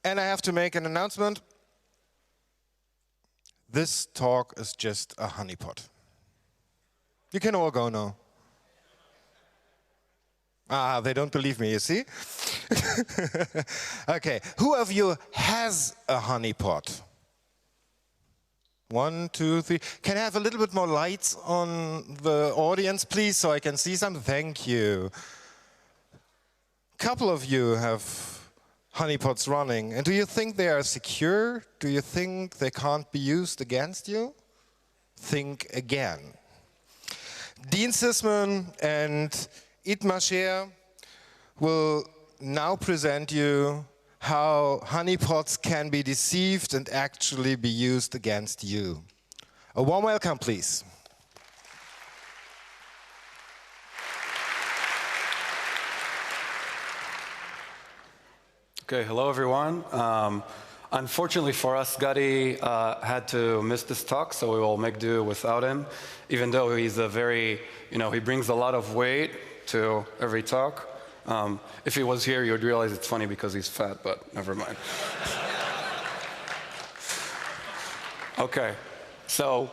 And I have to make an announcement. This talk is just a honeypot. You can all go now. Ah, they don't believe me, you see? Okay, who of you has a honeypot? 1, 2, 3. Can I have a little bit more lights on the audience, please, so I can see something? Thank you. A couple of you have honeypots running. And do you think they are secure? Do you think they can't be used against you? Think again. Dean Sisman and Itmar Scher will now present you how honeypots can be deceived and actually be used against you. A warm welcome, please. Okay, hello everyone. Unfortunately for us, Gadi had to miss this talk, so we will make do without him, even though he's a very, he brings a lot of weight to every talk. If he was here, you would realize it's funny because he's fat, but never mind. Okay, so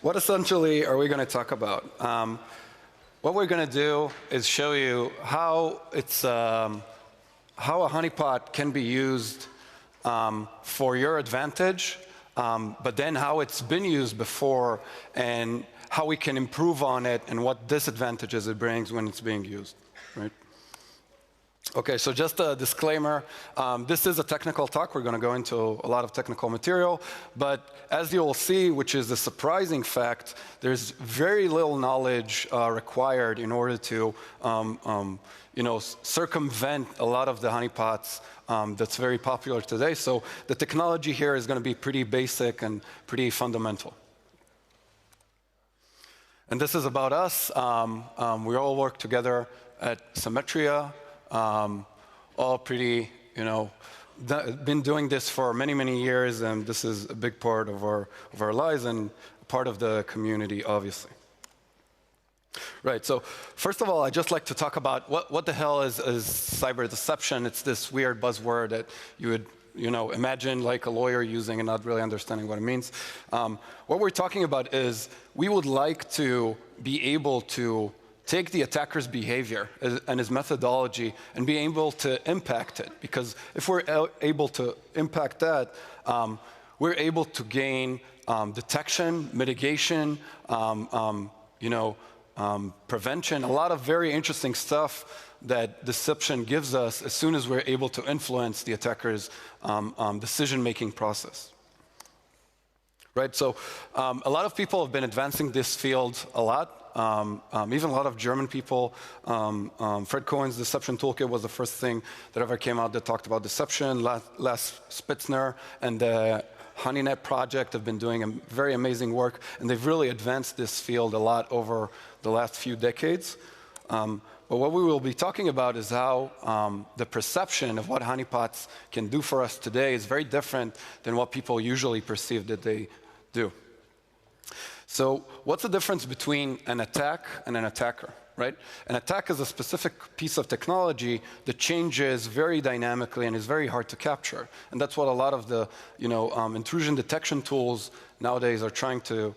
what essentially are we going to talk about? What we're going to do is show you how how a honeypot can be used for your advantage, but then how it's been used before and how we can improve on it and what disadvantages it brings when it's being used, right? Okay, so just a disclaimer, this is a technical talk. We're going to go into a lot of technical material, but as you will see, which is a surprising fact, there's very little knowledge required in order to circumvent a lot of the honeypots that's very popular today. So the technology here is going to be pretty basic and pretty fundamental. And this is about us. We all work together at Symmetria. All pretty, been doing this for many, many years, and this is a big part of our lives and part of the community, obviously. Right, so first of all, I'd just like to talk about what the hell is cyber deception. It's this weird buzzword that you would imagine like a lawyer using and not really understanding what it means. What we're talking about is we would like to be able to take the attacker's behavior and his methodology and be able to impact it. Because if we're able to impact that, we're able to gain detection, mitigation, prevention, a lot of very interesting stuff that deception gives us as soon as we're able to influence the attacker's decision-making process. Right, so a lot of people have been advancing this field a lot. Even a lot of German people. Fred Cohen's Deception Toolkit was the first thing that ever came out that talked about deception. Les Spitzner and the HoneyNet project have been doing very amazing work, and they've really advanced this field a lot over the last few decades. But what we will be talking about is how the perception of what honeypots can do for us today is very different than what people usually perceive that they do. So what's the difference between an attack and an attacker, right? An attack is a specific piece of technology that changes very dynamically and is very hard to capture. And that's what a lot of the intrusion detection tools nowadays are trying to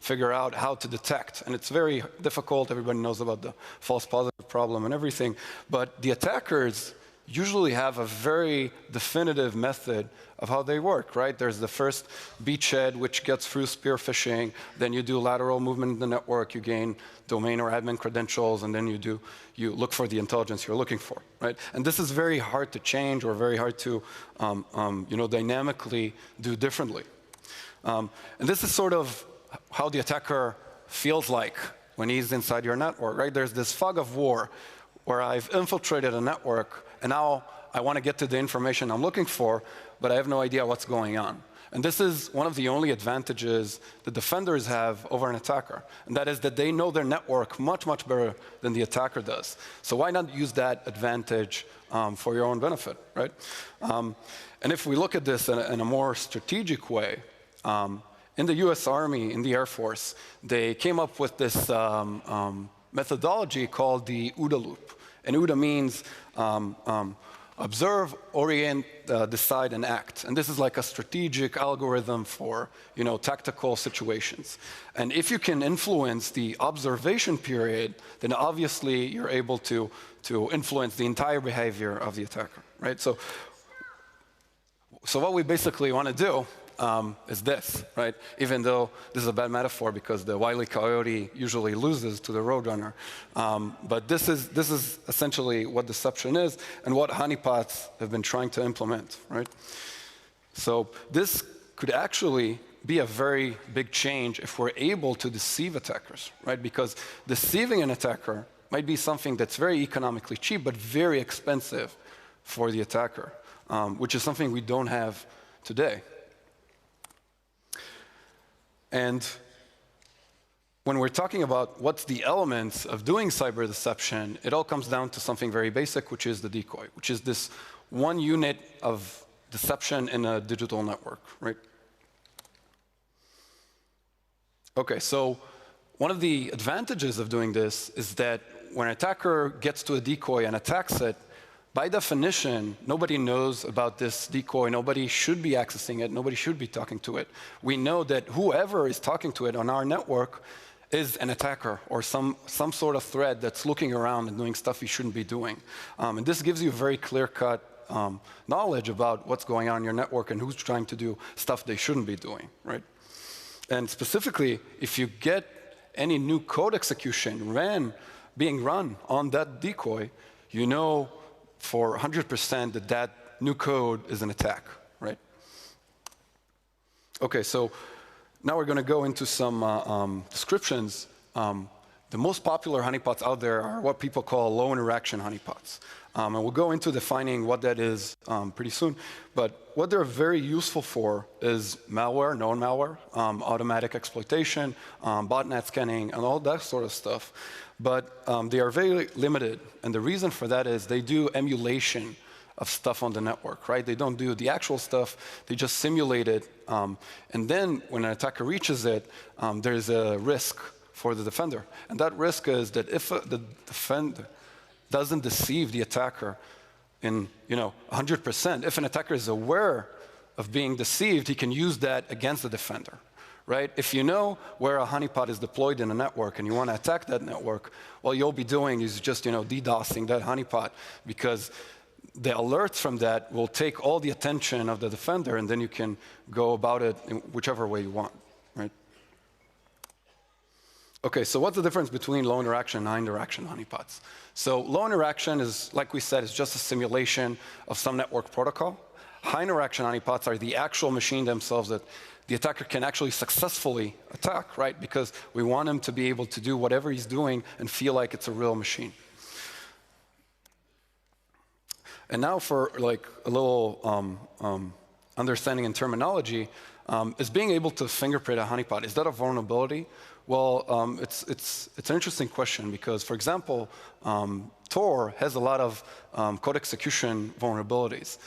figure out how to detect. And it's very difficult. Everybody knows about the false positive problem and everything. But the attackers usually have a very definitive method of how they work, right? There's the first beachhead, which gets through spear phishing. Then you do lateral movement in the network. You gain domain or admin credentials, and then you look for the intelligence you're looking for, right? And this is very hard to change or very hard to, dynamically do differently. And this is sort of how the attacker feels like when he's inside your network, right? There's this fog of war where I've infiltrated a network, and now I want to get to the information I'm looking for, but I have no idea what's going on. And this is one of the only advantages the defenders have over an attacker, and that is that they know their network much, much better than the attacker does. So why not use that advantage for your own benefit, right? And if we look at this in a more strategic way, in the US Army, in the Air Force, they came up with this methodology called the OODA loop. And OODA means observe, orient, decide, and act. And this is like a strategic algorithm for, tactical situations. And if you can influence the observation period, then obviously you're able to influence the entire behavior of the attacker, right? So what we basically want to do is this, right? Even though this is a bad metaphor because the Wile E. Coyote usually loses to the Roadrunner. But this is essentially what deception is and what honeypots have been trying to implement, right? So this could actually be a very big change if we're able to deceive attackers, right? Because deceiving an attacker might be something that's very economically cheap but very expensive for the attacker, which is something we don't have today. And when we're talking about what's the elements of doing cyber deception, it all comes down to something very basic, which is the decoy, which is this one unit of deception in a digital network, right? Okay, so one of the advantages of doing this is that when an attacker gets to a decoy and attacks it, by definition, nobody knows about this decoy. Nobody should be accessing it. Nobody should be talking to it. We know that whoever is talking to it on our network is an attacker or some sort of threat that's looking around and doing stuff he shouldn't be doing. And this gives you very clear-cut knowledge about what's going on in your network and who's trying to do stuff they shouldn't be doing, right? And specifically, if you get any new code execution being run on that decoy, you know for 100% that new code is an attack, right? Okay, so now we're going to go into some descriptions. The most popular honeypots out there are what people call low interaction honeypots. And we'll go into defining what that is pretty soon. But what they're very useful for is malware, known malware, automatic exploitation, botnet scanning, and all that sort of stuff. But they are very limited. And the reason for that is they do emulation of stuff on the network, right? They don't do the actual stuff. They just simulate it. And then when an attacker reaches it, there's a risk for the defender. And that risk is that if the defender doesn't deceive the attacker in 100%, if an attacker is aware of being deceived, he can use that against the defender, right? If you know where a honeypot is deployed in a network and you want to attack that network, all you'll be doing is just DDoSing that honeypot, because the alerts from that will take all the attention of the defender, and then you can go about it in whichever way you want, right? Okay, so what's the difference between low interaction and high interaction honeypots? So low interaction is, like we said, is just a simulation of some network protocol. High interaction honeypots are the actual machine themselves that the attacker can actually successfully attack, right? Because we want him to be able to do whatever he's doing and feel like it's a real machine. And now for like a little understanding and terminology, is being able to fingerprint a honeypot, is that a vulnerability? Well, it's an interesting question because, for example, Tor has a lot of code execution vulnerabilities.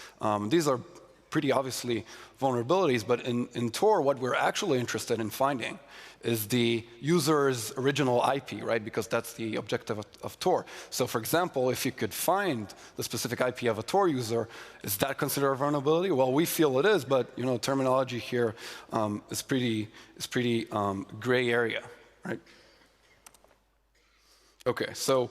These are pretty obviously vulnerabilities, but in Tor, what we're actually interested in finding is the user's original IP, right? Because that's the objective of Tor. So, for example, if you could find the specific IP of a Tor user, is that considered a vulnerability? Well, we feel it is, but terminology here is pretty gray area, right? Okay, so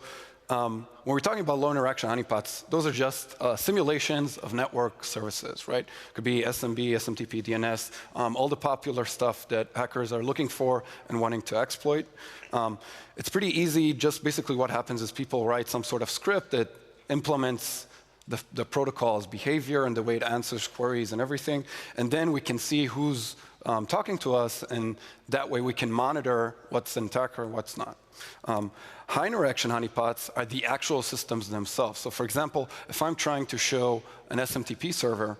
when we're talking about low interaction honeypots, those are just simulations of network services, right? It could be SMB, SMTP, DNS, all the popular stuff that hackers are looking for and wanting to exploit. It's pretty easy. Just basically what happens is people write some sort of script that implements the protocol's behavior and the way it answers queries and everything. And then we can see who's talking to us, and that way we can monitor what's an attacker and what's not. High interaction honeypots are the actual systems themselves. So for example, if I'm trying to show an SMTP server,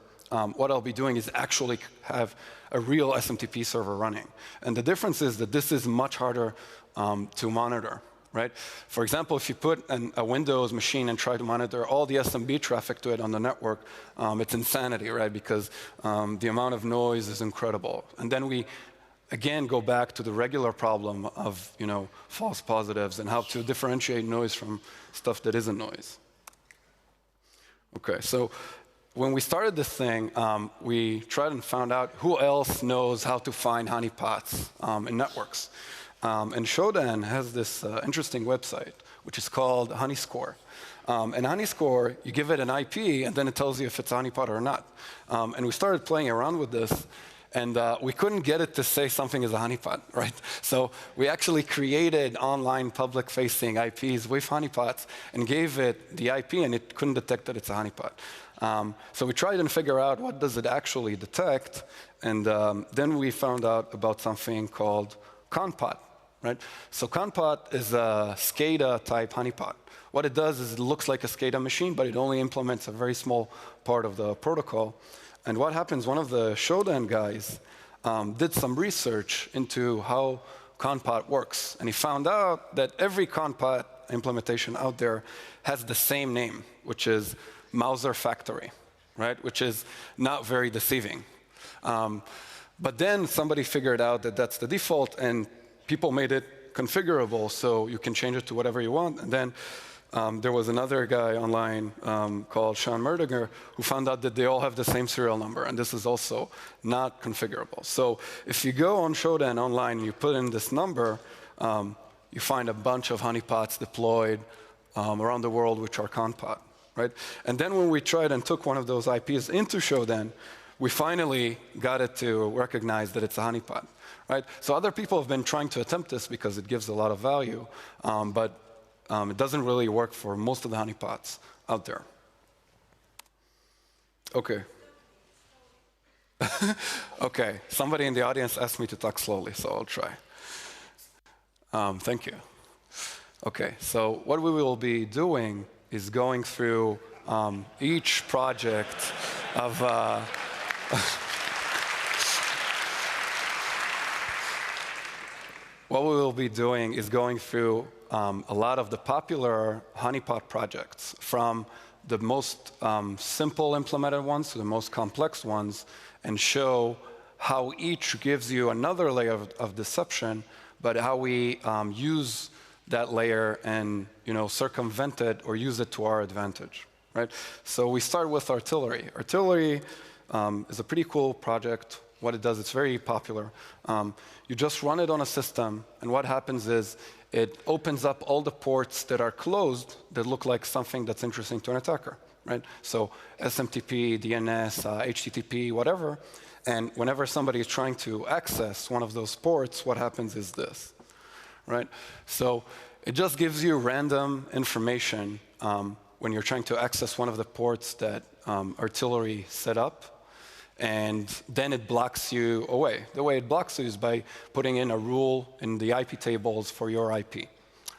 what I'll be doing is actually have a real SMTP server running. And the difference is that this is much harder to monitor, right? For example, if you put a Windows machine and try to monitor all the SMB traffic to it on the network, it's insanity, right? Because the amount of noise is incredible. And then we again go back to the regular problem of false positives and how to differentiate noise from stuff that isn't noise. Okay, so when we started this thing, we tried and found out who else knows how to find honeypots in networks. And Shodan has this interesting website, which is called HoneyScore. And HoneyScore, you give it an IP, and then it tells you if it's a honeypot or not. And we started playing around with this, and we couldn't get it to say something is a honeypot, right? So we actually created online public-facing IPs with honeypots and gave it the IP, and it couldn't detect that it's a honeypot. So we tried and figure out what does it actually detect, and then we found out about something called conpot, right? So conpot is a SCADA-type honeypot. What it does is it looks like a SCADA machine, but it only implements a very small part of the protocol. And what happens, one of the Shodan guys did some research into how conpot works. And he found out that every conpot implementation out there has the same name, which is Mauser Factory, right? Which is not very deceiving. But then somebody figured out that that's the default, and people made it configurable, so you can change it to whatever you want. And then there was another guy online called Sean Merdinger who found out that they all have the same serial number, and this is also not configurable. So if you go on Shodan online and you put in this number, you find a bunch of honeypots deployed around the world which are conpot, right? And then when we tried and took one of those IPs into Shodan, we finally got it to recognize that it's a honeypot, right? So other people have been trying to attempt this because it gives a lot of value, but it doesn't really work for most of the honeypots out there. Okay. Okay, somebody in the audience asked me to talk slowly, so I'll try. Thank you. Okay, so what we will be doing is going through each project of what we will be doing is going through a lot of the popular honeypot projects, from the most simple implemented ones to the most complex ones, and show how each gives you another layer of deception, but how we use that layer and circumvent it or use it to our advantage, right? So we start with artillery. Artillery is a pretty cool project. What it does, it's very popular. You just run it on a system, and what happens is it opens up all the ports that are closed that look like something that's interesting to an attacker, right? So SMTP, DNS, HTTP, whatever. And whenever somebody is trying to access one of those ports, what happens is this, right? So it just gives you random information when you're trying to access one of the ports that artillery set up. And then it blocks you away. The way it blocks you is by putting in a rule in the IP tables for your IP,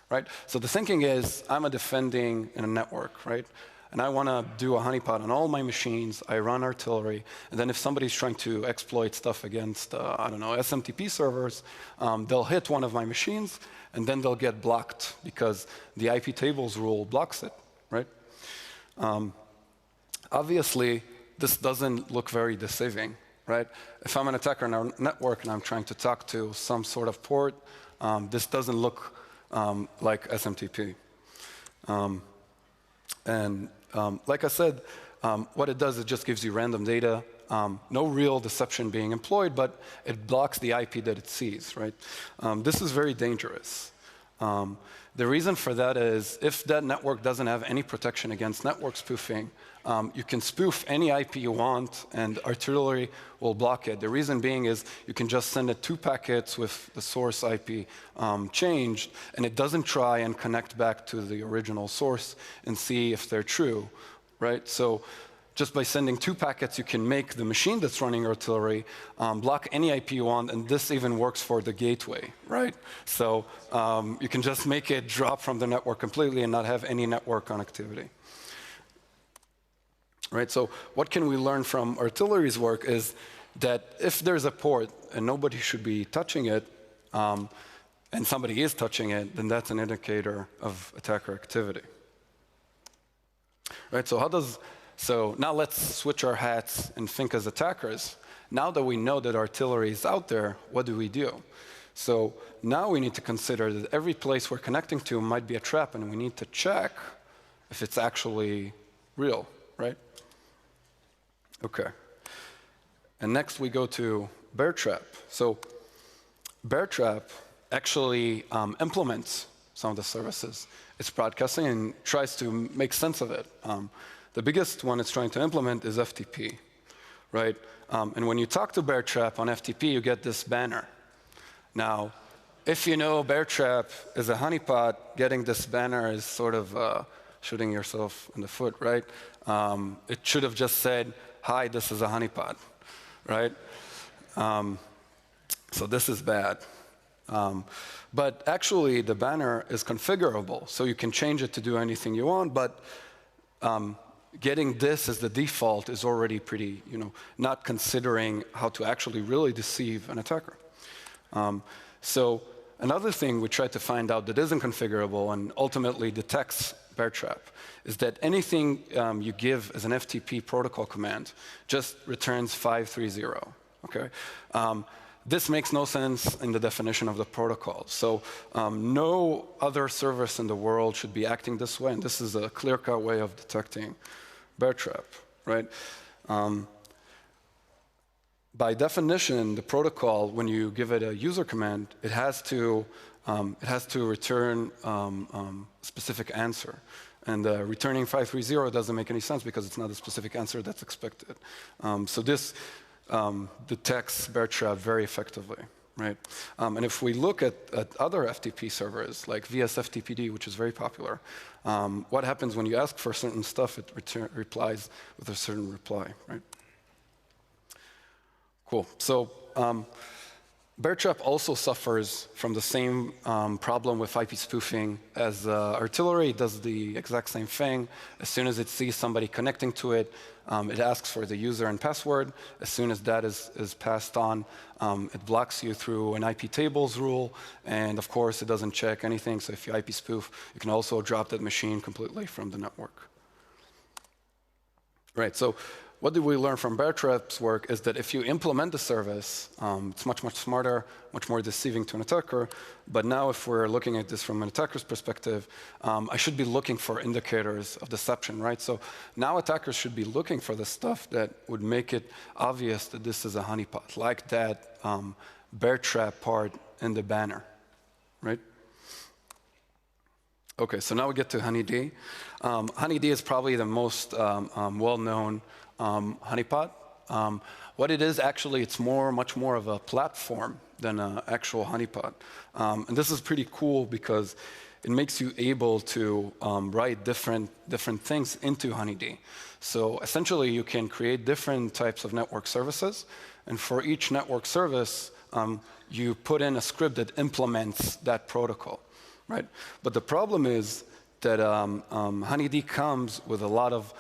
right? So the thinking is, I'm defending in a network, right? And I want to do a honeypot on all my machines. I run artillery. And then if somebody's trying to exploit stuff against, I don't know, SMTP servers, they'll hit one of my machines, and then they'll get blocked because the IP tables rule blocks it, right? Obviously, this doesn't look very deceiving, right? If I'm an attacker in our network and I'm trying to talk to some sort of port, this doesn't look like SMTP. Like I said, what it does, it just gives you random data, no real deception being employed, but it blocks the IP that it sees, right? This is very dangerous. The reason for that is if that network doesn't have any protection against network spoofing, you can spoof any IP you want, and artillery will block it. The reason being is you can just send it 2 packets with the source IP changed, and it doesn't try and connect back to the original source and see if they're true, right? So just by sending 2 packets, you can make the machine that's running artillery block any IP you want, and this even works for the gateway, right? So you can just make it drop from the network completely and not have any network connectivity. Right, so what can we learn from artillery's work is that if there's a port and nobody should be touching it, and somebody is touching it, then that's an indicator of attacker activity. Right, so now let's switch our hats and think as attackers. Now that we know that artillery is out there, what do we do? So now we need to consider that every place we're connecting to might be a trap, and we need to check if it's actually real. right? Okay. And next we go to Bear Trap. So Bear Trap actually implements some of the services it's broadcasting and tries to make sense of it. The biggest one it's trying to implement is FTP, right? And when you talk to Bear Trap on FTP, you get this banner. Now, if you know Bear Trap is a honeypot, getting this banner is sort of shooting yourself in the foot, right? It should have just said, "Hi, this is a honeypot," right? So this is bad. But actually, the banner is configurable, so you can change it to do anything you want, but getting this as the default is already pretty, not considering how to actually really deceive an attacker. So another thing we tried to find out that isn't configurable and ultimately detects Bear Trap is that anything you give as an FTP protocol command just returns 530, okay? This makes no sense in the definition of the protocol. So no other service in the world should be acting this way, and this is a clear-cut way of detecting Bear Trap, right? By definition, the protocol, when you give it a user command, it has to return a specific answer. And returning 530 doesn't make any sense because it's not a specific answer that's expected. So this detects Bear Trap very effectively, right? And if we look at other FTP servers, like VSFTPD, which is very popular, what happens when you ask for certain stuff, it replies with a certain reply, right? Cool. So Bear Trap also suffers from the same problem with IP spoofing as artillery. It does the exact same thing. As soon as it sees somebody connecting to it, it asks for the user and password. As soon as that is passed on, it blocks you through an IP tables rule. And of course, it doesn't check anything. So if you IP spoof, you can also drop that machine completely from the network. Right. So what did we learn from Bear Trap's work is that if you implement the service, it's much, much smarter, much more deceiving to an attacker. But now if we're looking at this from an attacker's perspective, I should be looking for indicators of deception, right? So now attackers should be looking for the stuff that would make it obvious that this is a honeypot, like that Bear Trap part in the banner, right? Okay, so now we get to HoneyD. HoneyD is probably the most well-known honeypot. What it is actually, it's much more of a platform than an actual honeypot. And this is pretty cool because it makes you able to write different things into HoneyD. So essentially, you can create different types of network services. And for each network service, you put in a script that implements that protocol, right? But the problem is that HoneyD comes with a lot of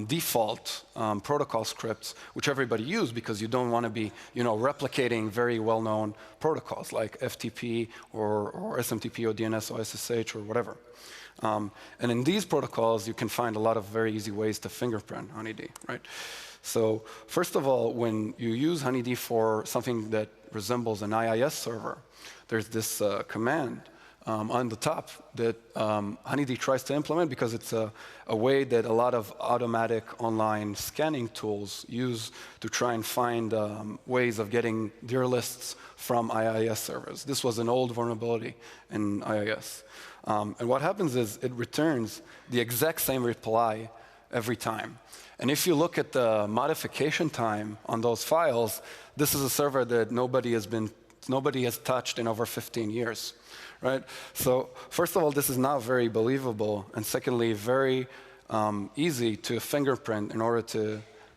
default protocol scripts, which everybody uses because you don't want to be, replicating very well-known protocols like FTP or SMTP or DNS or SSH or whatever. And in these protocols, you can find a lot of very easy ways to fingerprint HoneyD, right? So first of all, when you use HoneyD for something that resembles an IIS server, there's this command on the top that HoneyD tries to implement because it's a way that a lot of automatic online scanning tools use to try and find ways of getting dir lists from IIS servers. This was an old vulnerability in IIS. And what happens is it returns the exact same reply every time. And if you look at the modification time on those files, this is a server that nobody has touched in over 15 years. Right? So first of all, this is not very believable, and secondly, very easy to fingerprint in order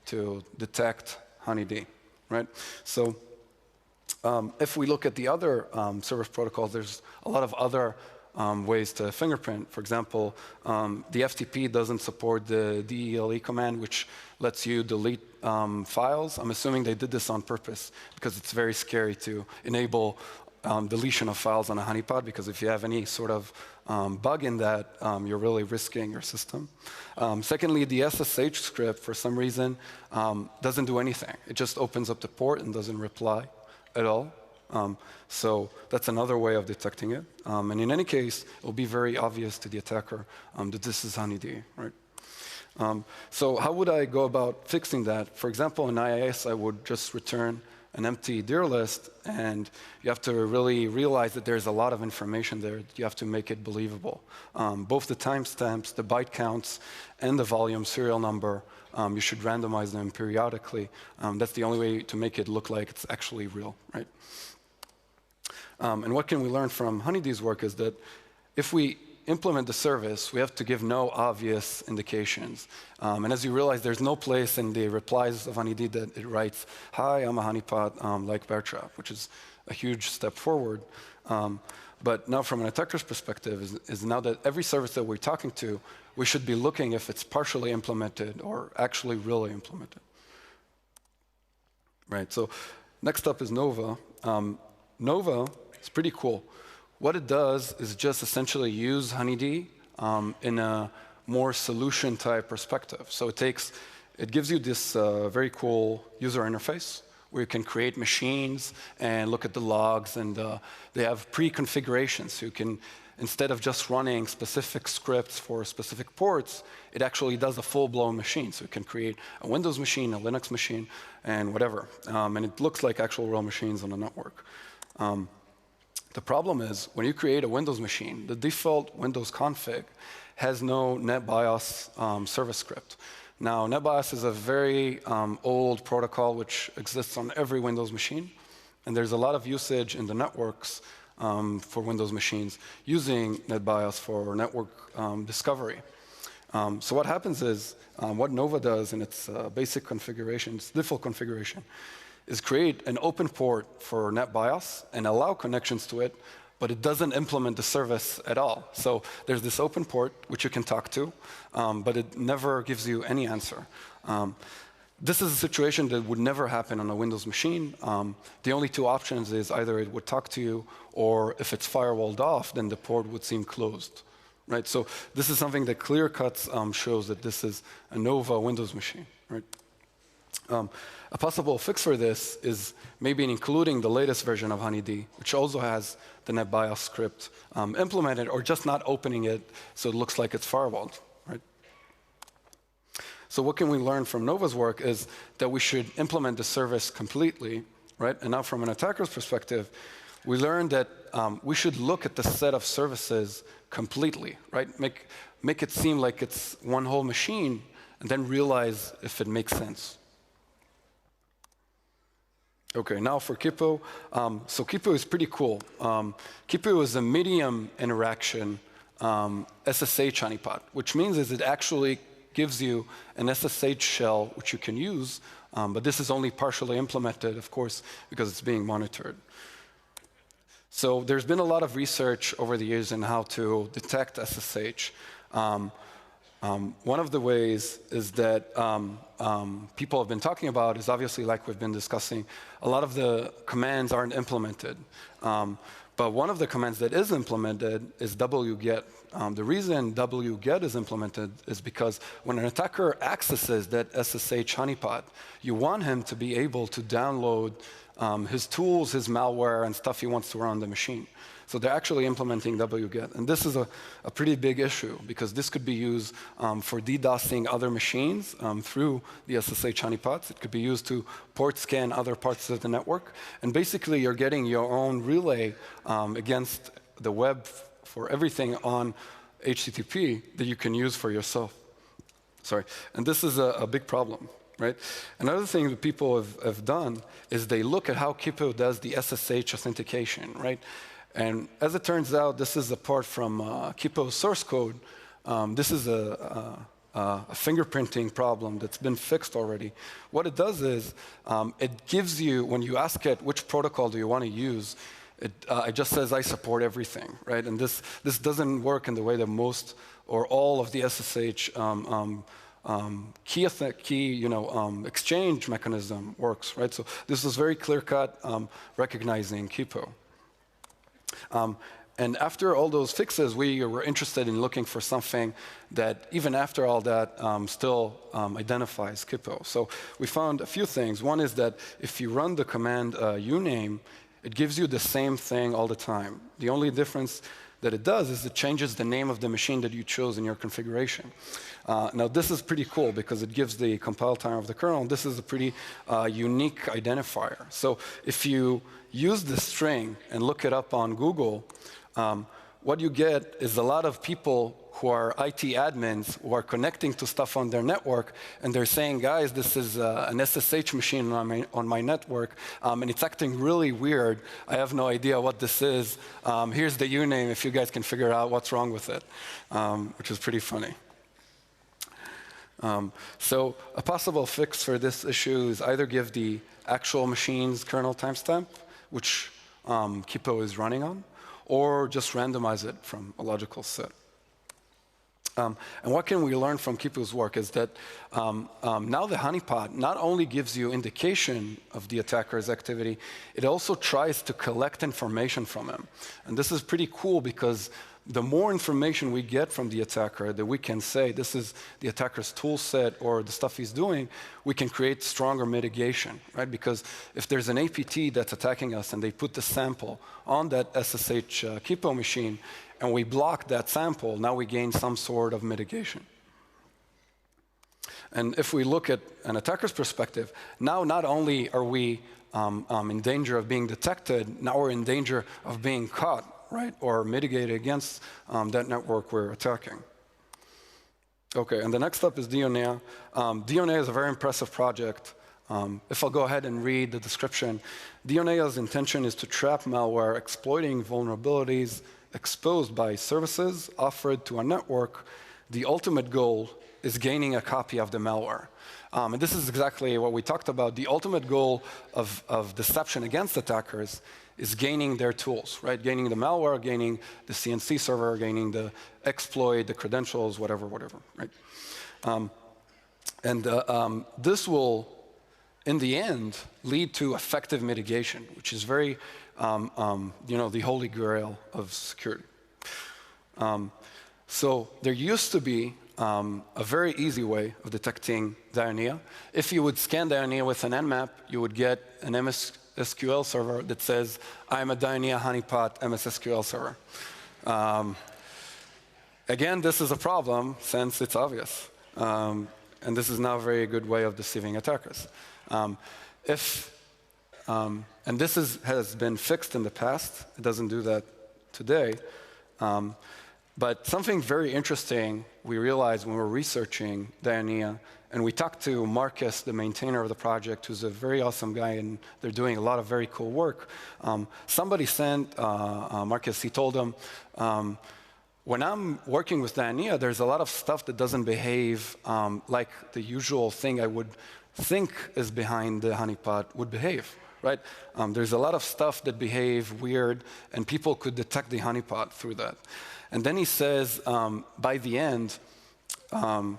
to detect HoneyD. Right? So if we look at the other service protocols, there's a lot of other ways to fingerprint. For example, the FTP doesn't support the DELE command, which lets you delete files. I'm assuming they did this on purpose because it's very scary to enable deletion of files on a honeypot, because if you have any sort of bug in that, you're really risking your system. Secondly, the SSH script, for some reason, doesn't do anything. It just opens up the port and doesn't reply at all. So that's another way of detecting it. And in any case, it will be very obvious to the attacker that this is HoneyD, right? So how would I go about fixing that? For example, in IIS, I would just return an empty dir list, and you have to really realize that there's a lot of information there. You have to make it believable. Both the timestamps, the byte counts, and the volume serial number, you should randomize them periodically. That's the only way to make it look like it's actually real, right? And what can we learn from Honeydee's work is that if we implement the service, we have to give no obvious indications. And as you realize, there's no place in the replies of Honeydee that it writes, "Hi, I'm a honeypot, like Bear Trap," which is a huge step forward. But now from an attacker's perspective is now that every service that we're talking to, we should be looking if it's partially implemented or actually really implemented. Right, so next up is Nova. Nova is pretty cool. What it does is just essentially use Honeydee in a more solution-type perspective. So it gives you this very cool user interface where you can create machines and look at the logs, and they have pre-configurations. So you can, instead of just running specific scripts for specific ports, it actually does a full-blown machine. So you can create a Windows machine, a Linux machine, and whatever. And it looks like actual real machines on a network. The problem is, when you create a Windows machine, the default Windows config has no NetBIOS service script. Now, NetBIOS is a very old protocol which exists on every Windows machine, and there's a lot of usage in the networks for Windows machines using NetBIOS for network discovery. So what happens is, what Nova does in its basic configuration, its default configuration, is create an open port for NetBIOS and allow connections to it, but it doesn't implement the service at all. So there's this open port which you can talk to, but it never gives you any answer. This is a situation that would never happen on a Windows machine. The only two options is either it would talk to you, or if it's firewalled off, then the port would seem closed. Right? So this is something that clear cuts shows that this is a Nova Windows machine. Right? A possible fix for this is maybe including the latest version of Honeydee, which also has the NetBIOS script implemented, or just not opening it so it looks like it's firewalled. Right? So what can we learn from Nova's work is that we should implement the service completely. Right? And now from an attacker's perspective, we learned that we should look at the set of services completely. Right? Make it seem like it's one whole machine, and then realize if it makes sense. Okay, now for Kipo. So Kipo is pretty cool. Kipo is a medium interaction SSH honeypot, which means is it actually gives you an SSH shell which you can use, but this is only partially implemented, of course, because it's being monitored. So there's been a lot of research over the years in how to detect SSH. One of the ways is that people have been talking about is obviously, like we've been discussing, a lot of the commands aren't implemented. But one of the commands that is implemented is wget. The reason wget is implemented is because when an attacker accesses that SSH honeypot, you want him to be able to download his tools, his malware, and stuff he wants to run on the machine. So they're actually implementing wget. And this is a pretty big issue, because this could be used for DDoSing other machines through the SSH honeypots. It could be used to port scan other parts of the network. And basically, you're getting your own relay against the web for everything on HTTP that you can use for yourself. Sorry. And this is a big problem. Right? Another thing that people have done is they look at how Kipo does the SSH authentication. Right? And as it turns out, this is a part from Kipo's source code. This is a fingerprinting problem that's been fixed already. What it does is it gives you, when you ask it which protocol do you want to use, it just says, I support everything. Right? And this doesn't work in the way that most or all of the SSH key exchange mechanism works. Right? So this is very clear-cut recognizing Kipo. And after all those fixes, we were interested in looking for something that, even after all that, still identifies Kipo. So we found a few things. One is that if you run the command uname, It gives you the same thing all the time. The only difference that it does is it changes the name of the machine that you chose in your configuration. Now, this is pretty cool because it gives the compile time of the kernel. This is a pretty unique identifier. So if you use the string and look it up on Google, what you get is a lot of people who are IT admins who are connecting to stuff on their network, and they're saying, guys, this is an SSH machine on my network, and it's acting really weird. I have no idea what this is. Here's the uname if you guys can figure out what's wrong with it, which is pretty funny. So a possible fix for this issue is either give the actual machine's kernel timestamp, which Kipo is running on, or just randomize it from a logical set. And what can we learn from Kipo's work is that now the honeypot not only gives you indication of the attacker's activity, it also tries to collect information from him. And this is pretty cool because the more information we get from the attacker that we can say this is the attacker's tool set or the stuff he's doing, we can create stronger mitigation, right? Because if there's an APT that's attacking us and they put the sample on that SSH Kipo machine and we block that sample, now we gain some sort of mitigation. And if we look at an attacker's perspective, now not only are we in danger of being detected, now we're in danger of being caught, right, or mitigated against that network we're attacking. Okay, and the next up is Dionea. Dionea is a very impressive project. If I'll go ahead and read the description, Dionea's intention is to trap malware exploiting vulnerabilities exposed by services offered to a network. The ultimate goal is gaining a copy of the malware. And this is exactly what we talked about. The ultimate goal of deception against attackers is gaining their tools, right? Gaining the malware, gaining the CNC server, gaining the exploit, the credentials, whatever, right? This will, in the end, lead to effective mitigation, which is very, the holy grail of security. So there used to be a very easy way of detecting Dionea. If you would scan Dionea with an Nmap, you would get an MSSQL server that says, I'm a Dionea honeypot MSSQL server. Again, this is a problem since it's obvious. And this is now a very good way of deceiving attackers. And this has been fixed in the past. It doesn't do that today. But something very interesting we realized when we were researching Dionea, and we talked to Marcus, the maintainer of the project, who's a very awesome guy, and they're doing a lot of very cool work. Somebody sent Marcus, he told him, when I'm working with Dionea, there's a lot of stuff that doesn't behave like the usual thing I would think is behind the honeypot would behave, right? There's a lot of stuff that behave weird, and people could detect the honeypot through that. And then he says, by the end,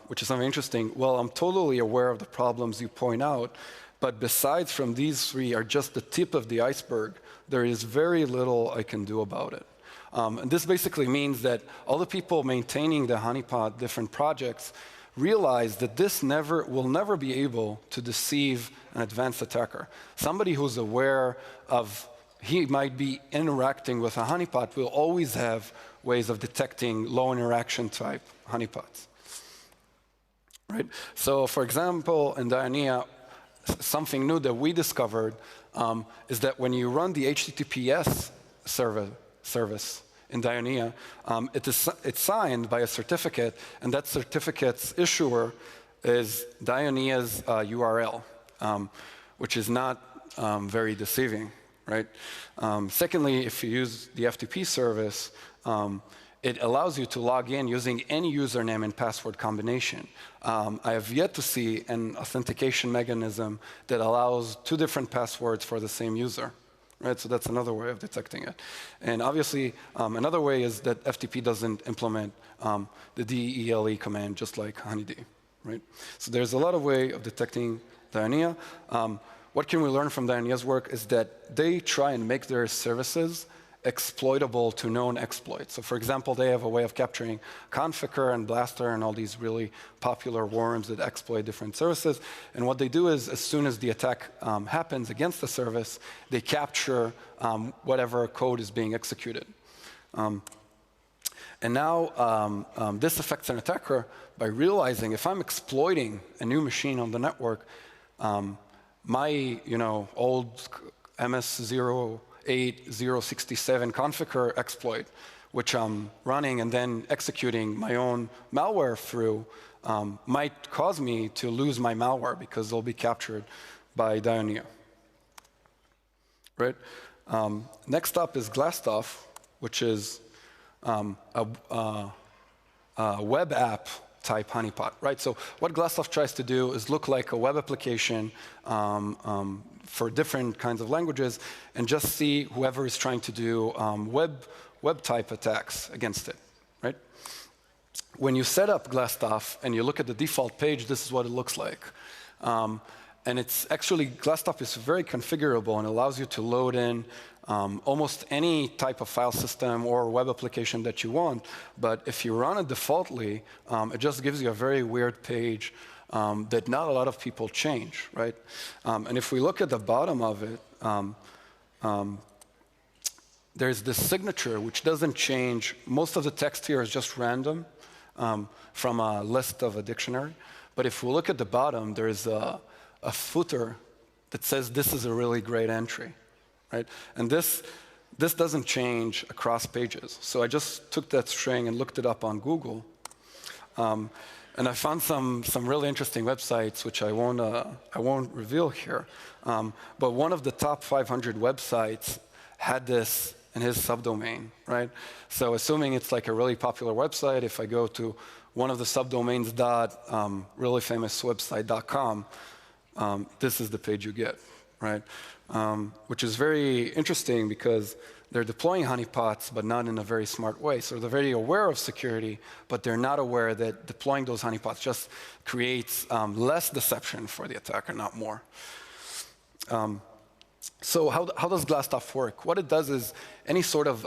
which is something interesting, well, I'm totally aware of the problems you point out, but besides from these three are just the tip of the iceberg, there is very little I can do about it. And this basically means that all the people maintaining the honeypot, different projects, realize that this will never be able to deceive an advanced attacker. Somebody who's aware of he might be interacting with a honeypot will always have ways of detecting low interaction type honeypots. Right? So for example, in Dionea, something new that we discovered is that when you run the HTTPS service in Dionea, it's signed by a certificate, and that certificate's issuer is Dionea's URL, which is not very deceiving, right? Secondly, if you use the FTP service, it allows you to log in using any username and password combination. I have yet to see an authentication mechanism that allows 2 different passwords for the same user. Right, so that's another way of detecting it. And obviously, another way is that FTP doesn't implement the DELE command just like HoneyD, right? So there's a lot of way of detecting Dionea. What can we learn from Dionea's work is that they try and make their services exploitable to known exploits. So for example, they have a way of capturing Conficker and Blaster and all these really popular worms that exploit different services. And what they do is, as soon as the attack happens against the service, they capture whatever code is being executed. And now this affects an attacker by realizing if I'm exploiting a new machine on the network, my old MS08067 Conficker exploit, which I'm running and then executing my own malware through, might cause me to lose my malware because they'll be captured by Dioneer. Right? Next up is Glassstuff, which is a web app type honeypot, right? So what Glassstuff tries to do is look like a web application for different kinds of languages and just see whoever is trying to do web type attacks against it, right? When you set up Glassstuff and you look at the default page, this is what it looks like. And it's actually, Glassstuff is very configurable and allows you to load in almost any type of file system or web application that you want. But if you run it defaultly, it just gives you a very weird page that not a lot of people change, right? And if we look at the bottom of it, there's this signature which doesn't change. Most of the text here is just random from a list of a dictionary. But if we look at the bottom, there's a footer that says this is a really great entry, right? And this doesn't change across pages. So I just took that string and looked it up on Google. And I found some really interesting websites, which I won't reveal here. But one of the top 500 websites had this in his subdomain, right? So assuming it's like a really popular website, if I go to one of the subdomains reallyfamouswebsite.com, this is the page you get, right? Which is very interesting because they're deploying honeypots, but not in a very smart way. So they're very aware of security, but they're not aware that deploying those honeypots just creates less deception for the attacker, not more. So how does Glassstuff work? What it does is any sort of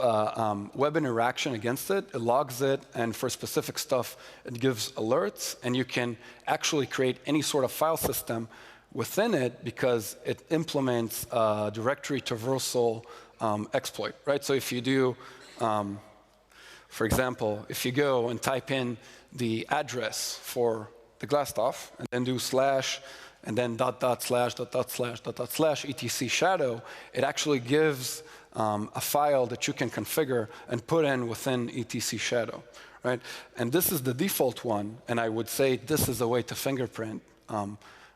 web interaction against it, it logs it, and for specific stuff, it gives alerts, and you can actually create any sort of file system within it because it implements a directory traversal exploit, right? So if you do, for example, if you go and type in the address for the Glassstuff and then do slash and then // etc shadow, it actually gives a file that you can configure and put in within etc shadow, right? And this is the default one, and I would say this is a way to fingerprint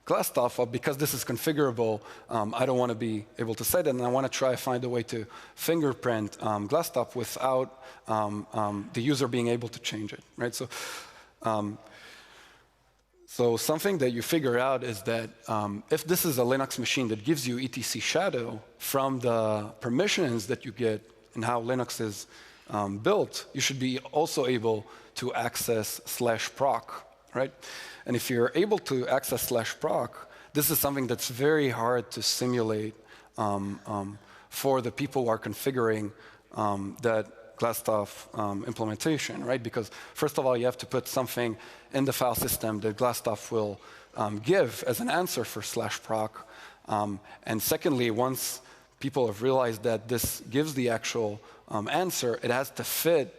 Glassstuff, because this is configurable. I don't want to be able to set it, and I want to try to find a way to fingerprint Glassstuff without the user being able to change it, right? So something that you figure out is that if this is a Linux machine that gives you etc shadow from the permissions that you get and how Linux is built, you should be also able to access /proc, right? And if you're able to access /proc, this is something that's very hard to simulate for the people who are configuring that Glassstuff implementation, right? Because first of all, you have to put something in the file system that Glassstuff will give as an answer for /proc. And secondly, once people have realized that this gives the actual answer, it has to fit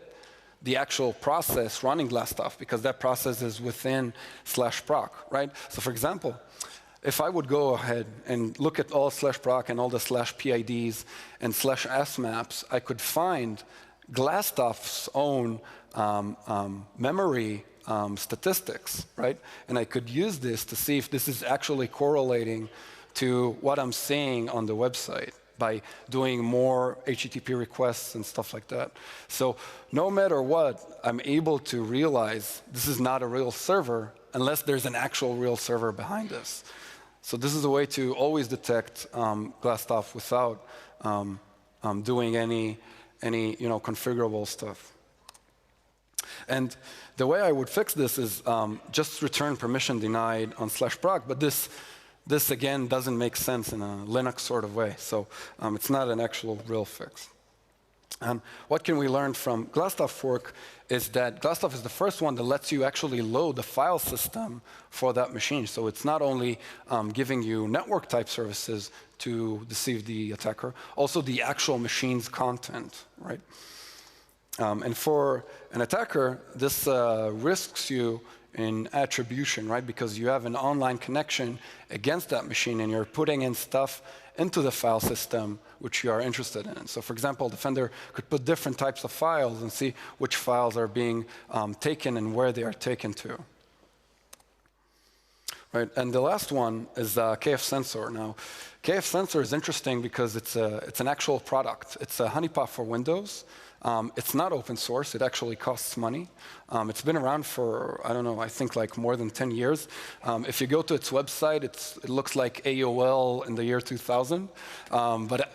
the actual process running Glassstuff, because that process is within /proc, right? So for example, if I would go ahead and look at all /proc and all the /PIDs and /S maps, I could find Glassstuff's own memory statistics, right? And I could use this to see if this is actually correlating to what I'm seeing on the website by doing more HTTP requests and stuff like that. So no matter what, I'm able to realize this is not a real server unless there's an actual real server behind this. So this is a way to always detect Glassstuff without doing any configurable stuff. And the way I would fix this is just return permission denied on /proc, but this again doesn't make sense in a Linux sort of way. So it's not an actual real fix. And what can we learn from Glassstaff fork is that Glassstaff is the first one that lets you actually load the file system for that machine. So it's not only giving you network type services to deceive the attacker, also the actual machine's content, right? And for an attacker, this risks you in attribution, right? Because you have an online connection against that machine and you're putting in stuff into the file system which you are interested in. So for example, Defender could put different types of files and see which files are being taken and where they are taken to. Right, and the last one is KF Sensor. Now, KF Sensor is interesting because it's an actual product. It's a honeypot for Windows. It's not open source. It actually costs money. It's been around for, I don't know, I think like more than 10 years. If you go to its website, it looks like AOL in the year 2000. But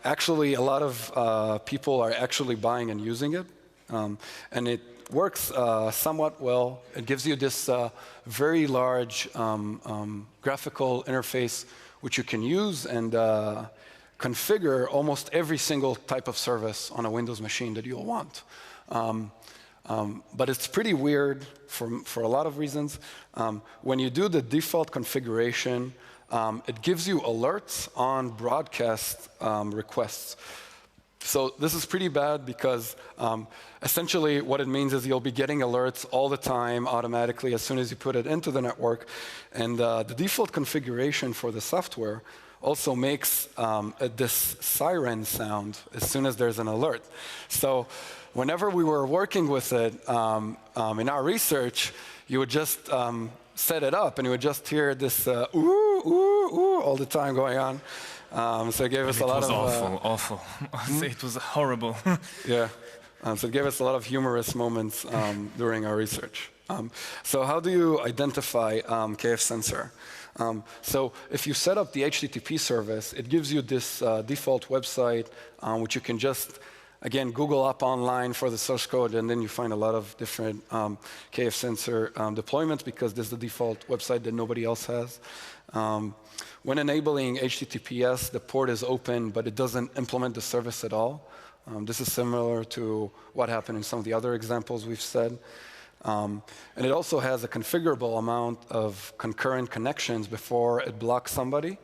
actually, a lot of people are actually buying and using it. And it works somewhat well. It gives you this very large graphical interface which you can use and configure almost every single type of service on a Windows machine that you'll want. But it's pretty weird for a lot of reasons. When you do the default configuration, it gives you alerts on broadcast requests. So this is pretty bad because essentially what it means is you'll be getting alerts all the time automatically as soon as you put it into the network. And the default configuration for the software also makes this siren sound as soon as there's an alert. So whenever we were working with it in our research, you would just set it up and you would just hear this ooh, ooh, ooh all the time going on. So it gave us a lot of... It was awful. It was horrible. Yeah. So it gave us a lot of humorous moments during our research. So how do you identify KF Sensor? So if you set up the HTTP service, it gives you this default website, which you can just, again, Google up online for the source code, and then you find a lot of different KF Sensor deployments because this is the default website that nobody else has. When enabling HTTPS, the port is open, but it doesn't implement the service at all. This is similar to what happened in some of the other examples we've said. And it also has a configurable amount of concurrent connections before it blocks somebody.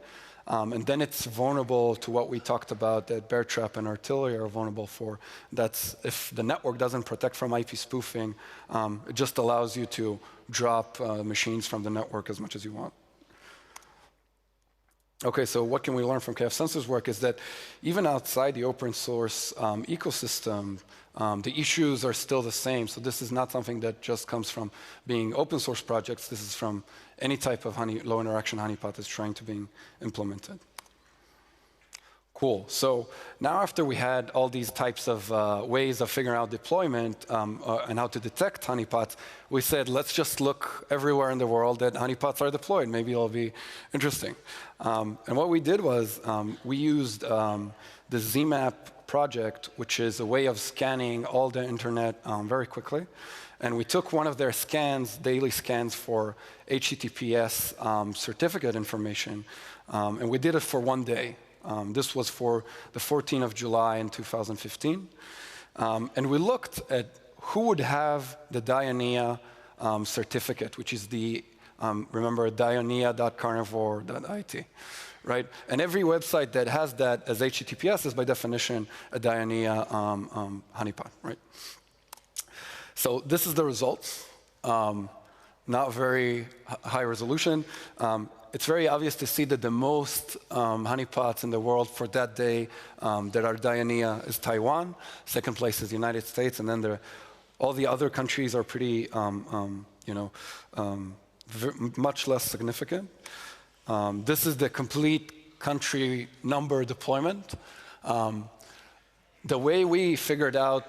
And then it's vulnerable to what we talked about that Bear Trap and Artillery are vulnerable for. That's if the network doesn't protect from IP spoofing, it just allows you to drop machines from the network as much as you want. Okay, so what can we learn from KF Sensor's work is that even outside the open source ecosystem, the issues are still the same. So this is not something that just comes from being open source projects. This is from any type of low interaction honeypot that's trying to be implemented. Cool. So now after we had all these types of ways of figuring out deployment and how to detect honeypots, we said, let's just look everywhere in the world that honeypots are deployed. Maybe it'll be interesting. And what we did was we used the ZMAP project, which is a way of scanning all the internet very quickly. And we took one of their scans, daily scans for HTTPS certificate information, and we did it for 1 day. This was for the 14th of July in 2015. And we looked at who would have the Dianea certificate, which is the, remember, dianea.carnivore.it, right? And every website that has that as HTTPS is by definition a Dianea honeypot, right? So this is the results. Not very high resolution. It's very obvious to see that the most honeypots in the world for that day that are Dianea is Taiwan. Second place is the United States, and then all the other countries are pretty, much less significant. This is the complete country number deployment. The way we figured out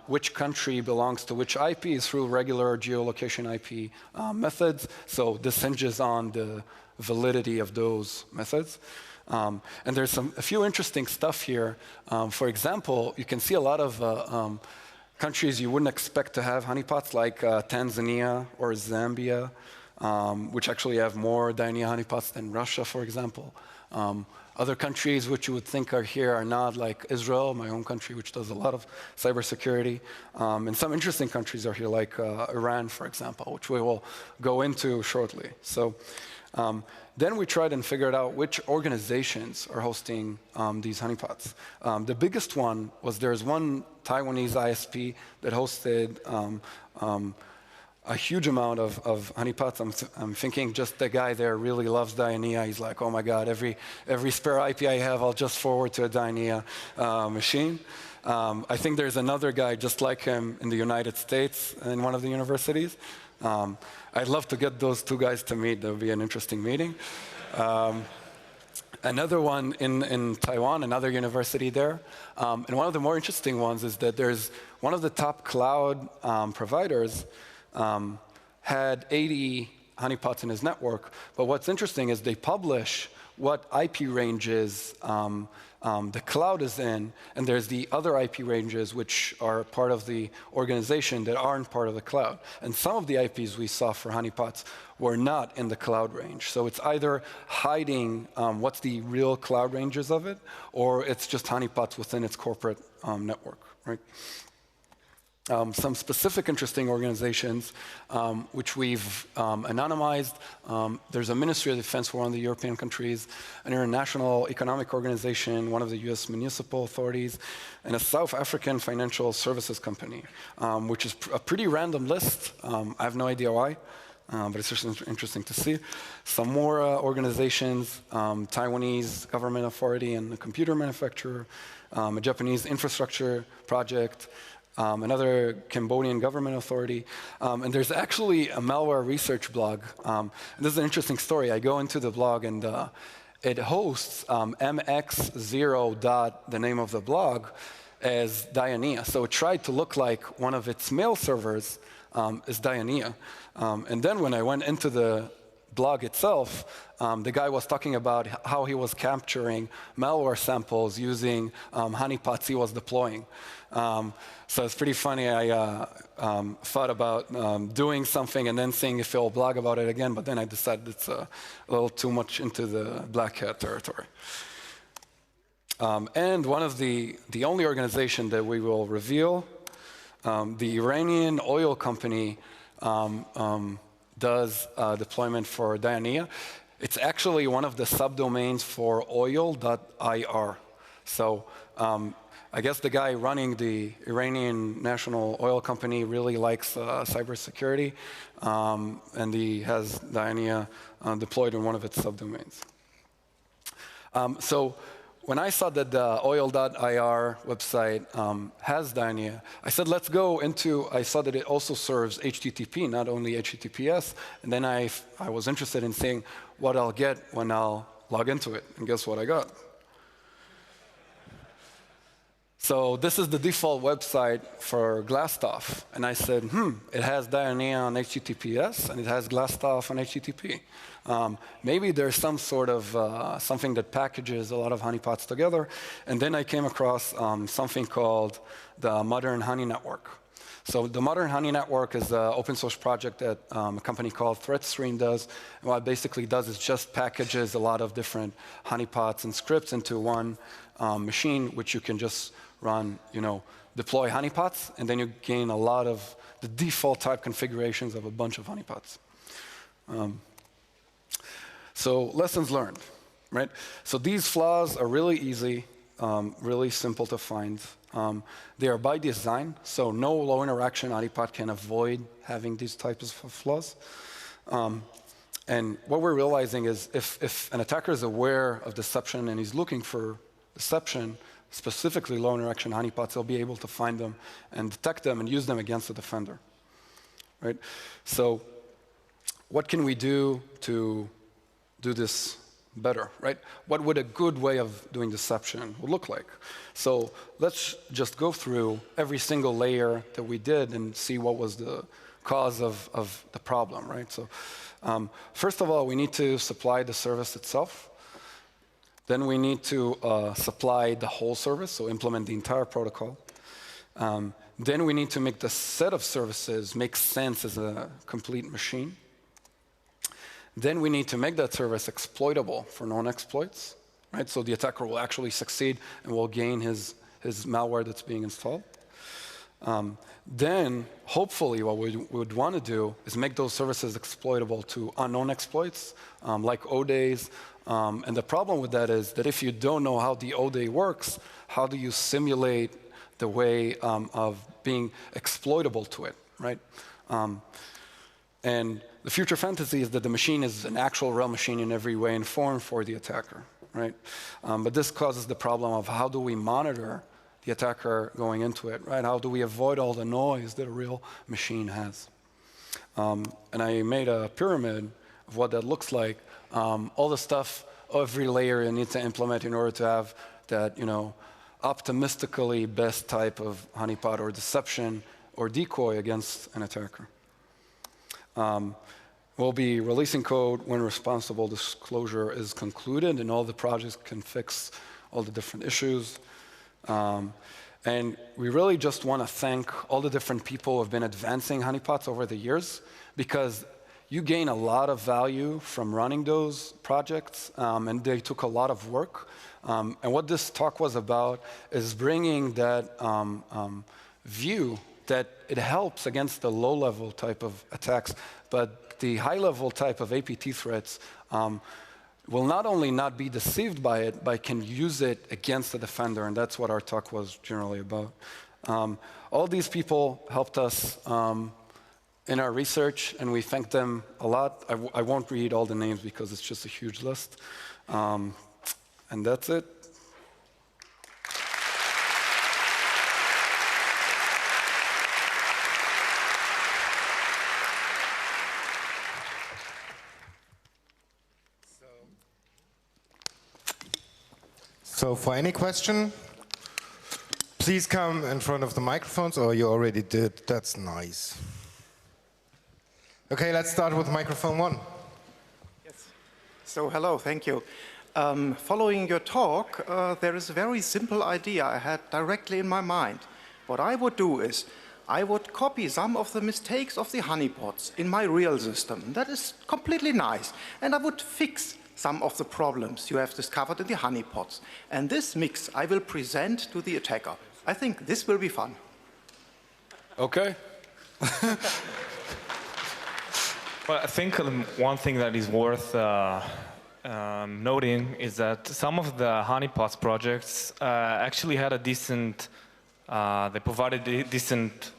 which country belongs to which IP is through regular geolocation IP methods. So this hinges on the validity of those methods. And there's a few interesting stuff here. For example, you can see a lot of countries you wouldn't expect to have honeypots, like Tanzania or Zambia, which actually have more Dianea honeypots than Russia, for example. Other countries which you would think are here are not, like Israel, my home country, which does a lot of cybersecurity. And some interesting countries are here, like Iran, for example, which we will go into shortly. So then we tried and figured out which organizations are hosting these honeypots. The biggest one was there's one Taiwanese ISP that hosted a huge amount of honeypots. I'm thinking just the guy there really loves Dianea. He's like, oh my God, every spare IP I have, I'll just forward to a Dianea machine. I think there's another guy just like him in the United States in one of the universities. I'd love to get those two guys to meet. That would be an interesting meeting. Another one in Taiwan, another university there. And one of the more interesting ones is that there's one of the top cloud providers had 80 honeypots in his network. But what's interesting is they publish what IP ranges the cloud is in, and there's the other IP ranges which are part of the organization that aren't part of the cloud. And some of the IPs we saw for honeypots were not in the cloud range. So it's either hiding what's the real cloud ranges of it, or it's just honeypots within its corporate network, right? Some specific interesting organizations which we've anonymized. There's a Ministry of Defense for one of the European countries, an international economic organization, one of the US municipal authorities, and a South African financial services company, which is a pretty random list. I have no idea why, but it's just interesting to see. Some more organizations, Taiwanese government authority and a computer manufacturer, a Japanese infrastructure project, another Cambodian government authority. And there's actually a malware research blog. And this is an interesting story. I go into the blog and it hosts mx0. The name of the blog, as Dianea. So it tried to look like one of its mail servers is Dianea. And then when I went into the blog itself, the guy was talking about how he was capturing malware samples using honeypots he was deploying. So it's pretty funny. I thought about doing something and then seeing if he'll blog about it again, but then I decided it's a little too much into the black hat territory. And one of the only organization that we will reveal, the Iranian oil company does deployment for Dianea. It's actually one of the subdomains for oil.ir. So I guess the guy running the Iranian national oil company really likes cybersecurity, and he has Dianea deployed in one of its subdomains. So when I saw that the oil.ir website has Dianea, I said, let's go into, I saw that it also serves HTTP, not only HTTPS, and then I was interested in seeing what I'll get when I'll log into it, and guess what I got? So this is the default website for Glassstaff, and I said, it has Dianea on HTTPS, and it has Glassstaff on HTTP. Maybe there's some sort of something that packages a lot of honeypots together. And then I came across something called the Modern Honey Network. So the Modern Honey Network is an open source project that a company called ThreatStream does. And what it basically does is just packages a lot of different honeypots and scripts into one machine, which you can just run, deploy honeypots, and then you gain a lot of the default type configurations of a bunch of honeypots. So lessons learned, right? So these flaws are really easy, really simple to find. They are by design, so no low interaction honeypot can avoid having these types of flaws. And what we're realizing is if an attacker is aware of deception and he's looking for deception, specifically low interaction honeypots, he'll be able to find them and detect them and use them against the defender, right? So what can we do to do this better, right? What would a good way of doing deception look like? So let's just go through every single layer that we did and see what was the cause of the problem, right? So first of all, we need to supply the service itself. Then we need to supply the whole service, so implement the entire protocol. Then we need to make the set of services make sense as a complete machine. Then we need to make that service exploitable for known exploits. right? So the attacker will actually succeed and will gain his malware that's being installed. Then, hopefully, what we would want to do is make those services exploitable to unknown exploits, like O-Days. And the problem with that is that if you don't know how the O-Day works, how do you simulate the way of being exploitable to it, right? And the future fantasy is that the machine is an actual real machine in every way and form for the attacker, right? But this causes the problem of how do we monitor the attacker going into it, right? How do we avoid all the noise that a real machine has? And I made a pyramid of what that looks like. All the stuff, every layer you need to implement in order to have that, optimistically best type of honeypot or deception or decoy against an attacker. We'll be releasing code when responsible disclosure is concluded and all the projects can fix all the different issues. And we really just want to thank all the different people who have been advancing honeypots over the years, because you gain a lot of value from running those projects, and they took a lot of work. And what this talk was about is bringing that view that it helps against the low-level type of attacks, but the high-level type of APT threats will not only not be deceived by it, but can use it against the defender, and that's what our talk was generally about. All these people helped us in our research, and we thank them a lot. I won't read all the names because it's just a huge list. And that's it. So for any question, please come in front of the microphones, or you already did. That's nice. Okay, let's start with microphone 1. Yes. So hello, thank you. Following your talk, there is a very simple idea I had directly in my mind. What I would do is, I would copy some of the mistakes of the honeypots in my real system. That is completely nice. And I would fix some of the problems you have discovered in the honeypots. And this mix I will present to the attacker. I think this will be fun. Okay. Well, I think one thing that is worth noting is that some of the honeypots projects actually had a decent, they provided decent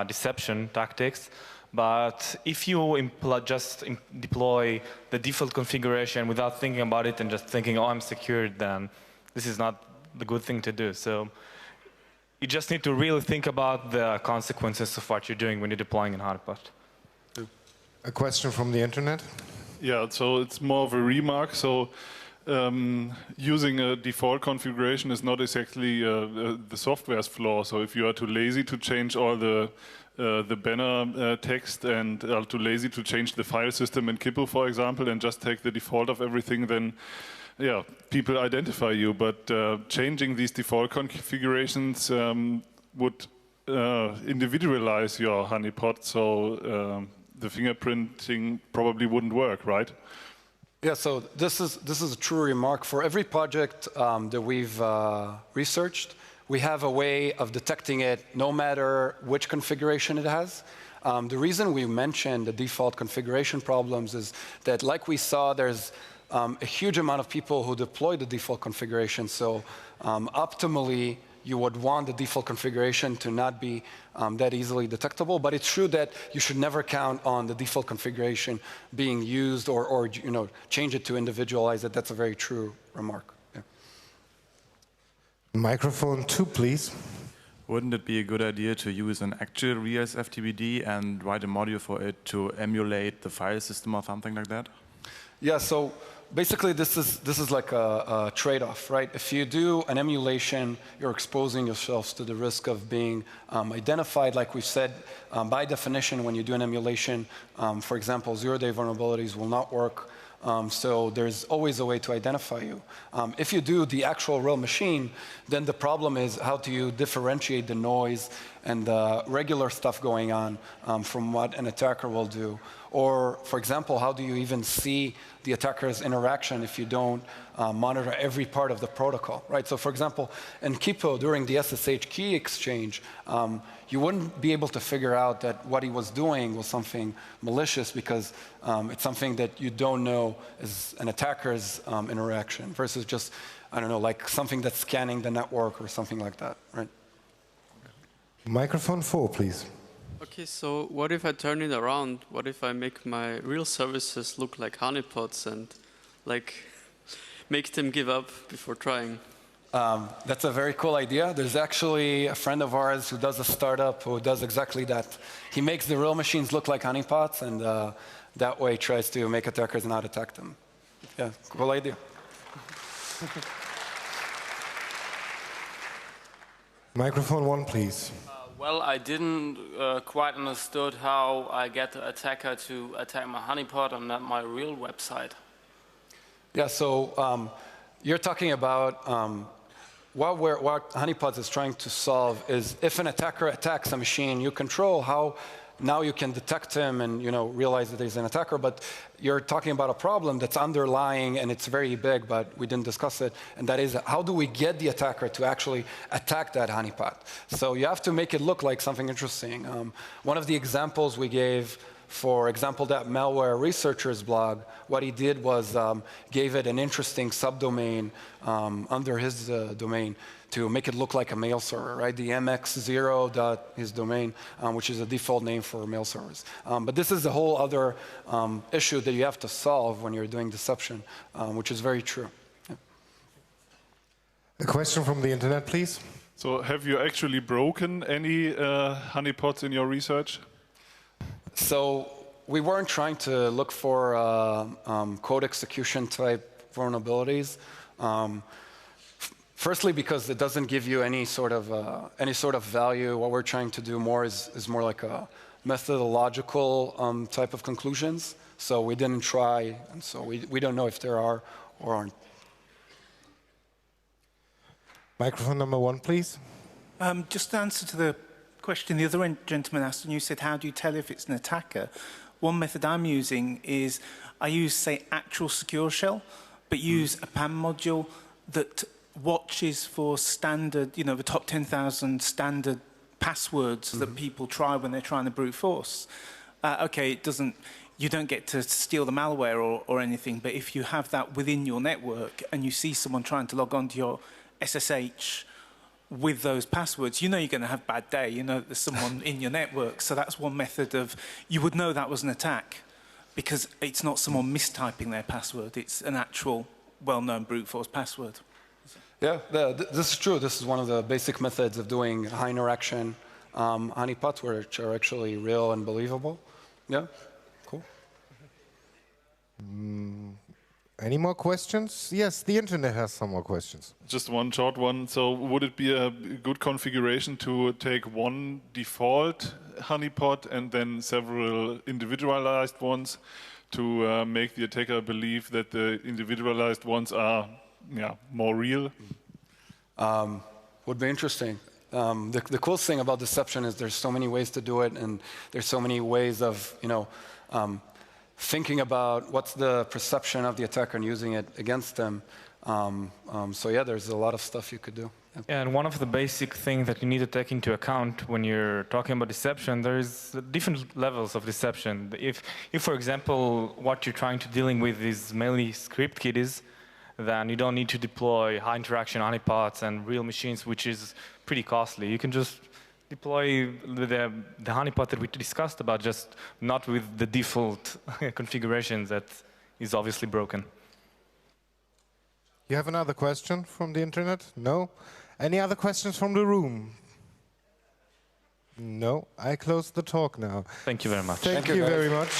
deception tactics. But if you just deploy the default configuration without thinking about it and just thinking, oh, I'm secured, then this is not the good thing to do. So you just need to really think about the consequences of what you're doing when you're deploying in honeypot. A question from the internet? Yeah, so it's more of a remark. So using a default configuration is not exactly the software's flaw. So if you are too lazy to change all the banner text and are too lazy to change the file system in Kipple, for example, and just take the default of everything, then yeah, people identify you. But changing these default configurations would individualize your honeypot, so the fingerprinting probably wouldn't work, right? Yeah, so this is a true remark. For every project that we've researched, we have a way of detecting it no matter which configuration it has. The reason we mentioned the default configuration problems is that, like we saw, there's a huge amount of people who deploy the default configuration. So optimally, you would want the default configuration to not be that easily detectable. But it's true that you should never count on the default configuration being used or change it to individualize it. That's a very true remark. Yeah. Microphone 2, please. Wouldn't it be a good idea to use an actual reals FTBD and write a module for it to emulate the file system or something like that? Yeah, so basically this is like a trade-off, right? If you do an emulation, you're exposing yourselves to the risk of being identified. Like we've said, by definition, when you do an emulation, for example, zero-day vulnerabilities will not work. So there's always a way to identify you. If you do the actual real machine, then the problem is how do you differentiate the noise and the regular stuff going on from what an attacker will do. Or, for example, how do you even see the attacker's interaction if you don't monitor every part of the protocol, right? So, for example, in Kipo, during the SSH key exchange, you wouldn't be able to figure out that what he was doing was something malicious because it's something that you don't know is an attacker's interaction versus just, I don't know, like something that's scanning the network or something like that, right? Microphone 4, please. Okay, so what if I turn it around? What if I make my real services look like honeypots and like make them give up before trying? That's a very cool idea. There's actually a friend of ours who does a startup who does exactly that. He makes the real machines look like honeypots, and that way tries to make attackers not attack them. Yeah, cool idea. Microphone 1, please. Well, I didn't quite understood how I get the attacker to attack my honeypot and not my real website. Yeah, so you're talking about what Honeypots is trying to solve is if an attacker attacks a machine you control, how now you can detect him and realize that he's an attacker, but you're talking about a problem that's underlying and it's very big, but we didn't discuss it, and that is how do we get the attacker to actually attack that honeypot? So you have to make it look like something interesting. One of the examples we gave, for example, that malware researcher's blog, what he did was gave it an interesting subdomain under his domain to make it look like a mail server, right? The mx0 his domain, which is a default name for mail servers. But this is a whole other issue that you have to solve when you're doing deception, which is very true. Yeah. A question from the internet, please. So have you actually broken any honeypots in your research? So we weren't trying to look for code execution type vulnerabilities. Firstly, because it doesn't give you any sort of value. What we're trying to do more is more like a methodological type of conclusions. So we didn't try, and so we don't know if there are or aren't. Microphone number 1, please. Just to answer to the question the other gentleman asked, and you said, how do you tell if it's an attacker? One method I'm using is I use, say, actual secure shell, but use a PAM module that watches for standard, the top 10,000 standard passwords that people try when they're trying to brute force. Okay, you don't get to steal the malware or anything, but if you have that within your network and you see someone trying to log onto your SSH with those passwords, you're going to have a bad day. There's someone in your network. So that's one method of, you would know that was an attack because it's not someone mistyping their password. It's an actual well-known brute force password. Yeah, this is true. This is one of the basic methods of doing high interaction honeypots, which are actually real and believable. Yeah, cool. Any more questions? Yes, the internet has some more questions. Just one short one. So would it be a good configuration to take one default honeypot and then several individualized ones to make the attacker believe that the individualized ones are more real? Would be interesting. The cool thing about deception is there's so many ways to do it, and there's so many ways of thinking about what's the perception of the attacker and using it against them. So yeah, there's a lot of stuff you could do. Yeah, and one of the basic things that you need to take into account when you're talking about deception, there's different levels of deception. If for example, what you're trying to dealing with is mainly script kiddies, then you don't need to deploy high interaction honeypots and real machines, which is pretty costly. You can just deploy the honeypot that we discussed about, just not with the default configurations that is obviously broken. You have another question from the internet? No? Any other questions from the room? No? I close the talk now. Thank you very much. Thank you very much.